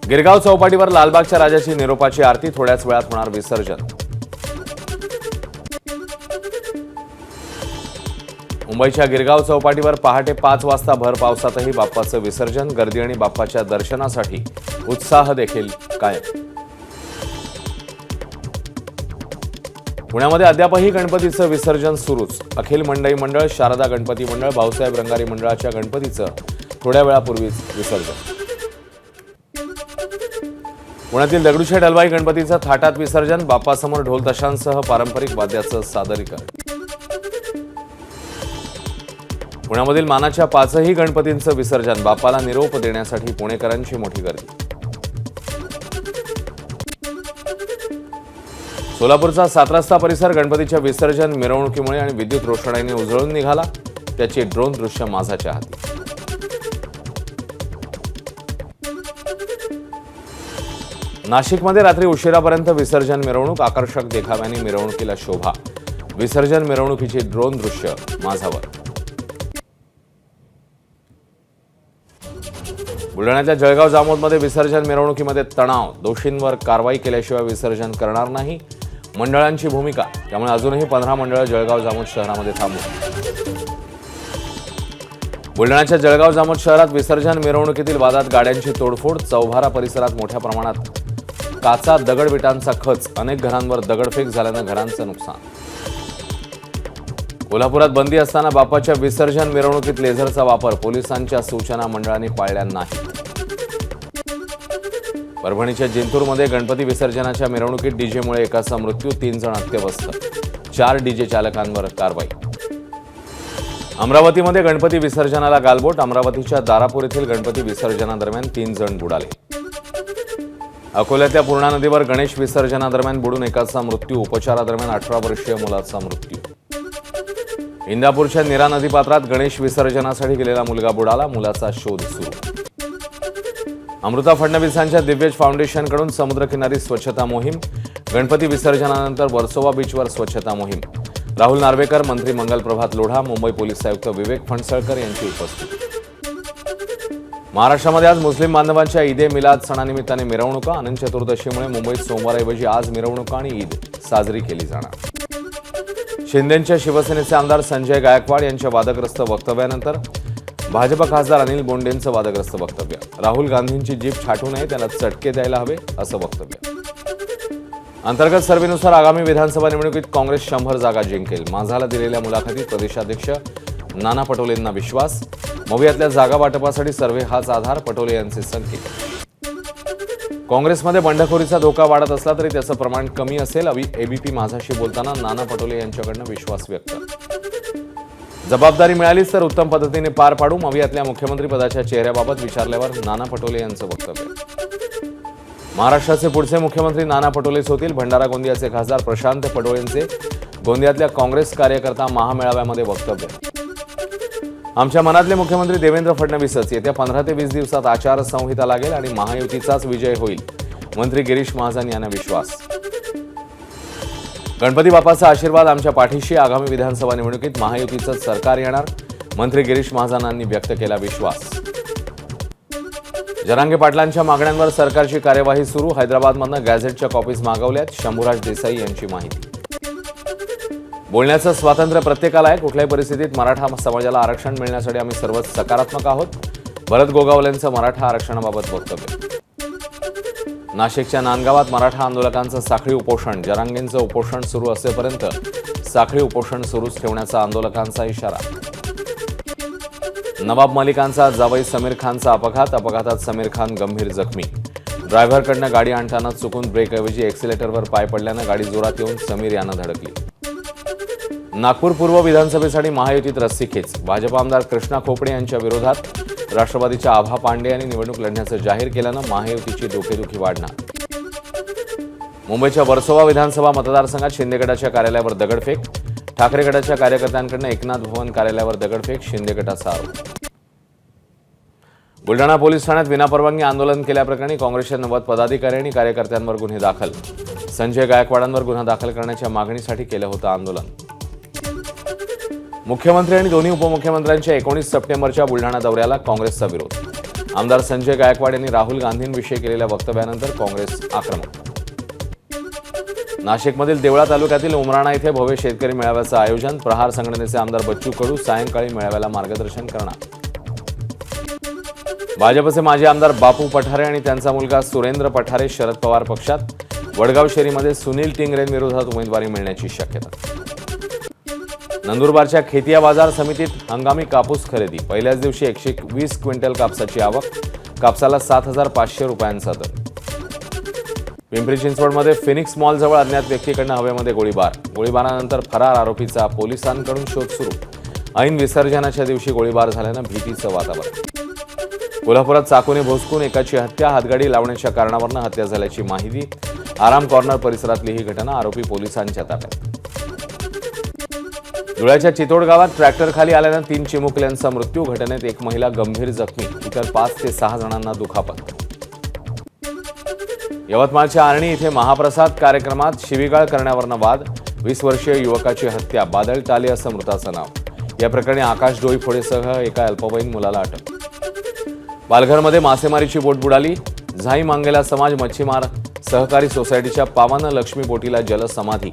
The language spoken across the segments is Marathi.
गिरगाव चौपाटीवर लालबागच्या राजाची निरोपाची आरती, थोड्याच वेळात होणार विसर्जन। मुंबईच्या गिरगाव चौपाटीवर पहाटे 5 वाजता भर पावसातही बाप्पाचं विसर्जन, गर्दी आणि बाप्पाच्या दर्शनासाठी उत्साह देखील कायम। पुण्यामध्ये अद्यापही गणपतीचं विसर्जन सुरूच। अखिल मंडई मंडळ, शारदा गणपती मंडळ, भाऊसाहेब रंगारी मंडळाच्या गणपतीचं थोड्या वेळापूर्वीच विसर्जन। पुण्यातील दगडूशेठ हलवाई गणपतीचं थाटात विसर्जन, बाप्पासमोर ढोल ताशांसह पारंपरिक वाद्याचं सादरीकरण। पुण्यामधील मानाच्या 5ही गणपतींचं विसर्जन, बाप्पाला निरोप देण्यासाठी पुणेकरांची मोठी गर्दी। सोलापूरचा 7 रस्ता परिसर गणपतीच्या विसर्जन मिरवणुकीमुळे आणि विद्युत रोषणाईने उजळून निघाला, त्याची ड्रोन दृश्य माझाच्या हाती। नाशिकमध्ये रात्री उशिरापर्यंत विसर्जन मिरवणूक, आकर्षक देखाव्याने मिरवणुकीला शोभा, विसर्जन मिरवणुकीची ड्रोन दृश्य माझावर। बुलढाण्याच्या जळगाव जामोदमध्ये विसर्जन मिरवणुकीमध्ये तणाव, दोषींवर कारवाई केल्याशिवाय विसर्जन करणार नाही, मंडळांची भूमिका, त्यामुळे अजूनही 15 मंडळं जळगाव जामोद शहरामध्ये थांबू। बुलढाण्याच्या जळगाव जामोद शहरात विसर्जन मिरवणुकीतील वादात गाड्यांची तोडफोड, चौभारा परिसरात मोठ्या प्रमाणात काचा दगडविटांचा खच, अनेक घरांवर दगडफेक झाल्यानं घरांचं नुकसान। कोल्हापुरात बंदी असताना बाप्पाच्या विसर्जन मिरवणुकीत लेझरचा वापर, पोलिसांच्या सूचना मंडळांनी पाळल्या नाहीत। परभणीच्या जिंतूरमध्ये गणपती विसर्जनाच्या मिरवणुकीत डीजेमुळे एकाचा मृत्यू, 3 जण अत्यवस्थ, 4 डीजे चालकांवर कारवाई। अमरावतीमध्ये गणपती विसर्जनाला गालबोट, अमरावतीच्या दारापूर येथील गणपती विसर्जनादरम्यान 3 जण बुडाले। अकोल्यातल्या पूर्णा नदीवर गणेश विसर्जनादरम्यान बुडून एकाचा मृत्यू, उपचारादरम्यान 18 वर्षीय मुलाचा मृत्यू। इंदापूरच्या नीरा नदीपात्रात गणेश विसर्जनासाठी गेलेला मुलगा बुडाला, मुलाचा शोध सुरू। अमृता फडणवीसांच्या दिव्यज फाउंडेशनकडून समुद्रकिनारी स्वच्छता मोहीम, गणपती विसर्जनानंतर वर्सोवा बीचवर स्वच्छता मोहीम। राहुल नार्वेकर, मंत्री मंगल प्रभात लोढा, मुंबई पोलीस आयुक्त विवेक फणसळकर यांची उपस्थिती। महाराष्ट्रामध्ये आज मुस्लिम बांधवांच्या ईद-ए मिलाद सणानिमित्ताने मिरवणुका, अनंत चतुर्दशीमुळे मुंबईत सोमवारऐवजी आज मिरवणुका आणि ईद साजरी केली जाणार। शिंदेंच्या शिवसेनेचे आमदार संजय गायकवाड यांच्या वादग्रस्त वक्तव्यानंतर भाजप खासदार अनिल बोंडेंचं वादग्रस्त वक्तव्य, राहुल गांधींची जीभ छाटू नये, त्याला चटके द्यायला हवे असं वक्तव्य। अंतर्गत सर्व्हेनुसार आगामी विधानसभा निवडणुकीत काँग्रेस 100 जागा जिंकेल, माझाला दिलेल्या मुलाखतीत प्रदेशाध्यक्ष नाना पटोलेंना विश्वास, मवियातल्या जागा वाटपासाठी सर्व्हे हाच आधार, पटोले यांचे संकेत। काँग्रेसमध्ये बंडखोरीचा धोका वाढत असला तरी त्याचं प्रमाण कमी असेल, एबीपी माझाशी बोलताना नाना पटोले यांच्याकडनं विश्वास व्यक्त। जबाबदारी मिळालीच तर उत्तम पद्धतीने पार पाडू, मवियातल्या मुख्यमंत्री पदाच्या चेहऱ्याबाबत विचारल्यावर नाना पटोले यांचं वक्तव्य। महाराष्ट्राचे पुढचे मुख्यमंत्री नाना पटोलेच होतील, भंडारा गोंदियाचे खासदार प्रशांत पटोलेंचे गोंदियातल्या काँग्रेस कार्यकर्ता महामेळाव्यामध्ये वक्तव्य। आमच्या मनातले मुख्यमंत्री देवेंद्र फडणवीसच, येत्या 15 ते 20 दिवसात आचारसंहिता लागेल आणि महायुतीचाच विजय होईल, मंत्री गिरीश महाजन यांना विश्वास। गणपती बाप्पाचा आशीर्वाद आमच्या पाठीशी, आगामी विधानसभा निवडणुकीत महायुतीचंच सरकार येणार, मंत्री गिरीश महाजनांनी व्यक्त केला विश्वास। जरांगे पाटलांच्या मागण्यांवर सरकारची कार्यवाही सुरू, हैदराबादमधनं गॅझेटच्या कॉपीज मागवल्यात, शंभूराज देसाई यांची माहिती। बोलण्याचं स्वातंत्र्य प्रत्येकाला आहे, कुठल्याही परिस्थितीत मराठा समाजाला आरक्षण मिळण्यासाठी आम्ही सर्वच सकारात्मक आहोत, भरत गोगावलेंचं मराठा आरक्षणाबाबत वक्तव्य। नाशिकच्या नांदगावात मराठा आंदोलकांचं साखळी उपोषण, जरांगेंचं उपोषण सुरू असेपर्यंत साखळी उपोषण सुरूच ठेवण्याचा आंदोलकांचा इशारा। नवाब मलिकांचा जावई समीर खानचा अपघात, अपघातात समीर खान गंभीर जखमी, ड्रायव्हरकडनं गाडी आणताना चुकून ब्रेकऐवजी एक्सिलेटरवर पाय पडल्यानं गाडी जोरात येऊन समीर यांना धडकली। नागपूर पूर्व विधानसभेसाठी महायुतीत रस्सीखेच, भाजप आमदार कृष्णा खोपडे यांच्या विरोधात राष्ट्रवादीच्या आभा पांडे यांनी निवडणूक लढण्याचं जाहीर केल्यानं महायुतीची डोकेदुखी वाढणार। मुंबईच्या वर्सोवा विधानसभा मतदारसंघात शिंदे गटाच्या कार्यालयावर दगडफेक, ठाकरे गटाच्या कार्यकर्त्यांकडून एकनाथ भवन कार्यालयावर दगडफेक, शिंदे गटाचा आरोप। बुलढाणा पोलीस ठाण्यात विनापरवानगी आंदोलन केल्याप्रकरणी काँग्रेसच्या 90 पदाधिकारी आणि कार्यकर्त्यांवर गुन्हे दाखल, संजय गायकवाडांवर गुन्हा दाखल करण्याच्या मागणीसाठी केलं होतं आंदोलन। मुख्यमंत्री आणि दोन्ही उपमुख्यमंत्र्यांच्या 19 सप्टेंबरच्या बुलढाणा दौऱ्याला काँग्रेसचा विरोध, आमदार संजय गायकवाड यांनी राहुल गांधींविषयी केलेल्या वक्तव्यानंतर काँग्रेस आक्रमक. नाशिकमधील देवळा तालुक्यातील उमराणा येथे भव्य शेतकरी मेळाव्याचं आयोजन. प्रहार संघटनेचे आमदार बच्चू कडू सायंकाळी मेळाव्याला मार्गदर्शन करणार. भाजपचे माजी आमदार बापू पठारे आणि त्यांचा मुलगा सुरेंद्र पठारे शरद पवार पक्षात. वडगाव शेरीमध्ये सुनील टिंगरेंविरोधात उमेदवारी मिळण्याची शक्यता. नंदुरबारच्या खेतिया बाजार समितीत हंगामी कापूस खरेदी. पहिल्याच दिवशी 120 क्विंटल कापसाची आवक. कापसाला 7,500 रुपयांचा दर. पिंपरी चिंचवडमध्ये फिनिक्स मॉलजवळ अज्ञात व्यक्तीकडून हवेमध्ये गोळीबार. गोळीबारानंतर फरार आरोपीचा पोलिसांकडून शोध सुरू. ऐन विसर्जनाच्या दिवशी गोळीबार झाल्यानं भीतीचं वातावरण. कोल्हापुरात चाकूने भोसकून एकाची हत्या. हातगाडी लावण्याच्या कारणावरून हत्या झाल्याची माहिती. आराम कॉर्नर परिसरातली ही घटना. आरोपी पोलिसांच्या ताब्यात. धुळ्याच्या चितोड गावात ट्रॅक्टरखाली आल्यानं 3 चिमुकल्यांचा मृत्यू. घटनेत एक महिला गंभीर जखमी. इतर 5 ते 6 जणांना दुखापत. यवतमाळच्या आर्णी इथे महाप्रसाद कार्यक्रमात शिवीगाळ करण्यावरनं वाद. 20 वर्षीय युवकाची हत्या. बादल टाले असं मृताचं नाव. या प्रकरणी आकाश डोईफोडेसह एका अल्पवयीन मुलाला अटक. पालघरमध्ये मासेमारीची बोट बुडाली. झाई मांगेला समाज मच्छीमार सहकारी सोसायटीच्या पावन लक्ष्मी बोटीला जलसमाधी.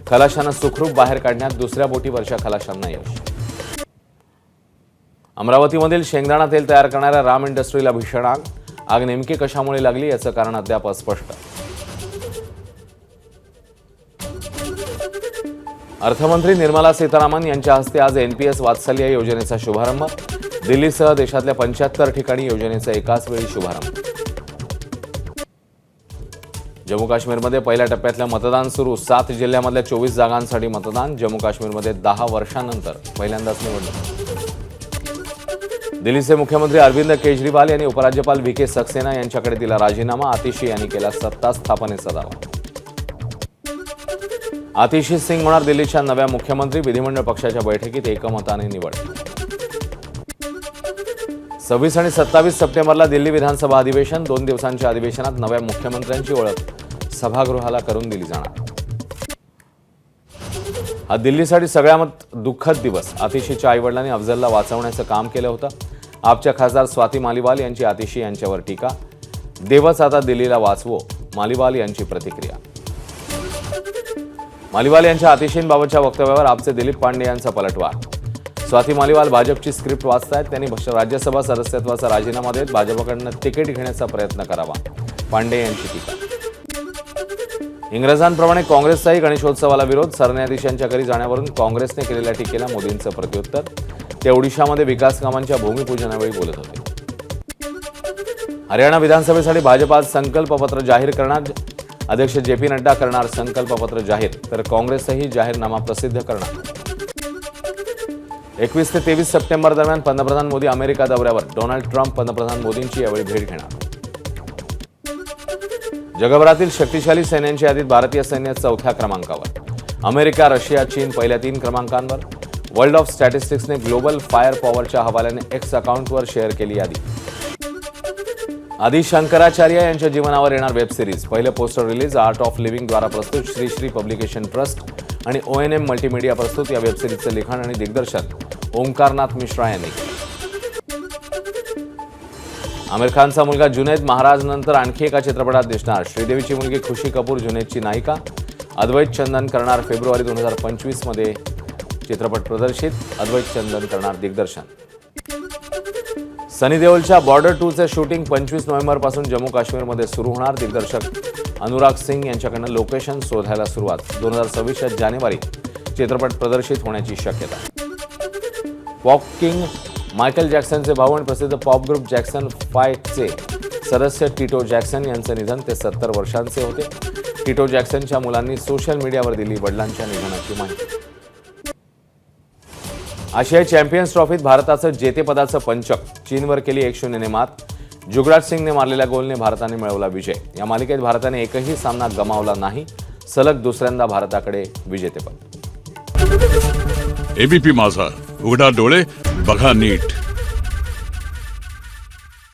खलाशांना सुखरूप बाहेर काढण्यात दुसऱ्या बोटीवरच्या खलाशांना यश. अमरावतीमधील शेंगदाणा तेल तयार करणाऱ्या राम इंडस्ट्रीला भीषण आग. आग नेमकी कशामुळे लागली याचं कारण अद्याप अस्पष्ट. अर्थमंत्री निर्मला सीतारामन यांच्या हस्ते आज NPS वात्सल्य योजनेचा शुभारंभ. दिल्लीसह देशातल्या 75 ठिकाणी योजनेचा एकाच वेळी शुभारंभ. जम्मू काश्मीरमध्ये पहिल्या टप्प्यातलं मतदान सुरू. 7 जिल्ह्यामधल्या 24 जागांसाठी मतदान. जम्मू काश्मीरमध्ये 10 वर्षांनंतर पहिल्यांदाच निवडणूक. दिल्लीचे मुख्यमंत्री अरविंद केजरीवाल यांनी उपराज्यपाल VK सक्सेना यांच्याकडे दिला राजीनामा. आतिशी यांनी केला सत्ता स्थापनेचा दावा. आतिशी सिंग होणार दिल्लीच्या नव्या मुख्यमंत्री. विधिमंडळ पक्षाच्या बैठकीत एकमताने निवड. 26 आणि 27 सप्टेंबरला दिल्ली विधानसभा अधिवेशन. 2 दिवसांच्या अधिवेशनात नव्या मुख्यमंत्र्यांची ओळख सभागृहाला करून दिली जाणार. हा दिल्लीसाठी सगळ्यात दुःखद दिवस. आतिशीच्या आईवडिलांनी अफजलला वाचवण्याचं काम केलं होतं. आपच्या खासदार स्वाती मालिवाल यांची आतिशी यांच्यावर टीका. देवच आता दिल्लीला वाचवो, मालिवाल यांची प्रतिक्रिया. मालिवाल यांच्या आतिशींबाबतच्या वक्तव्यावर आपचे दिलीप पांडे यांचा पलटवार. स्वाती मालिवाल भाजपची स्क्रिप्ट वाचतायत. त्यांनी राज्यसभा सदस्यत्वाचा राजीनामा देत भाजपकडून तिकीट घेण्याचा प्रयत्न करावा, पांडे यांची टीका. इंग्रजांप्रमाणे काँग्रेसचाही गणेशोत्सवाला विरोध. सरन्यायाधीशांच्या घरी जाण्यावरून काँग्रेसने केलेल्या टीकेला मोदींचं प्रत्युत्तर. ते ओडिशामध्ये विकास कामांच्या भूमिपूजनावेळी बोलत होते. हरियाणा विधानसभेसाठी भाजप आज संकल्पपत्र जाहीर करणार. अध्यक्ष JP नड्डा करणार संकल्पपत्र जाहीर, तर काँग्रेसही जाहीरनामा प्रसिद्ध करणार. 21 ते 23 सप्टेंबर दरम्यान पंतप्रधान मोदी अमेरिका दौऱ्यावर. डोनाल्ड ट्रम्प पंतप्रधान मोदींची यावेळी भेट घेणार. जगभरातील शक्तिशाली सैन्यांच्या यादीत भारतीय सैन्य 4थ्या क्रमांकावर. अमेरिका, रशिया, चीन पहिल्या 3 क्रमांकांवर. वर्ल्ड ऑफ स्टॅटिस्टिक्सने ग्लोबल फायर पॉवरच्या हवाल्याने X अकाउंटवर शेअर केली यादी. आदि शंकराचार्य यांच्या जीवनावर येणार वेब सिरीज. पहिलं poster release. Art of living द्वारा प्रस्तुत. श्री श्री पब्लिकेशन ट्रस्ट आणि ONM मल्टीमीडिया प्रस्तुत. या वेब सिरीजचं लिखाण आणि दिग्दर्शन ओंकारनाथ मिश्रा यांनी केलं. आमिर खानचा मुलगा जुनैद महाराज नंतर आणखी एका चित्रपटात दिसणार. श्रीदेवीची मुलगी खुशी कपूर जुनैदची नायिका. अद्वैत चंदन करणार फेब्रुवारी 2025 मध्ये चित्रपट प्रदर्शित. अद्वैत चंदन करणार दिग्दर्शन. सनी देओलच्या बॉर्डर 2चे शूटिंग 25 नोव्हेंबरपासून जम्मू काश्मीरमध्ये सुरू होणार. दिग्दर्शक अनुराग सिंग यांच्याकडनं लोकेशन शोधायला सुरुवात. 2026 जानेवारी चित्रपट प्रदर्शित होण्याची शक्यता. पॉप किंग मायकल जॅक्सनचे भाऊ आणि प्रसिद्ध पॉप ग्रुप जॅक्सन 5चे सदस्य टिटो जॅक्सन यांचं निधन. ते 70 वर्षांचे होते. टिटो जॅक्सनच्या मुलांनी सोशल मीडियावर दिली वडिलांच्या निधनाची माहिती. आशियाई चॅम्पियन्स ट्रॉफीत भारताचं जेतेपदाचं पंचक. चीनवर केली 1-0 मात. जुगराज सिंगने मारलेल्या गोलने भारताने मिळवला विजय. या मालिकेत भारताने एकही सामना गमावला नाही. सलग दुसऱ्यांदा भारताकडे विजेतेपद. ABP माझा, उघडा डोळे बघा नीट.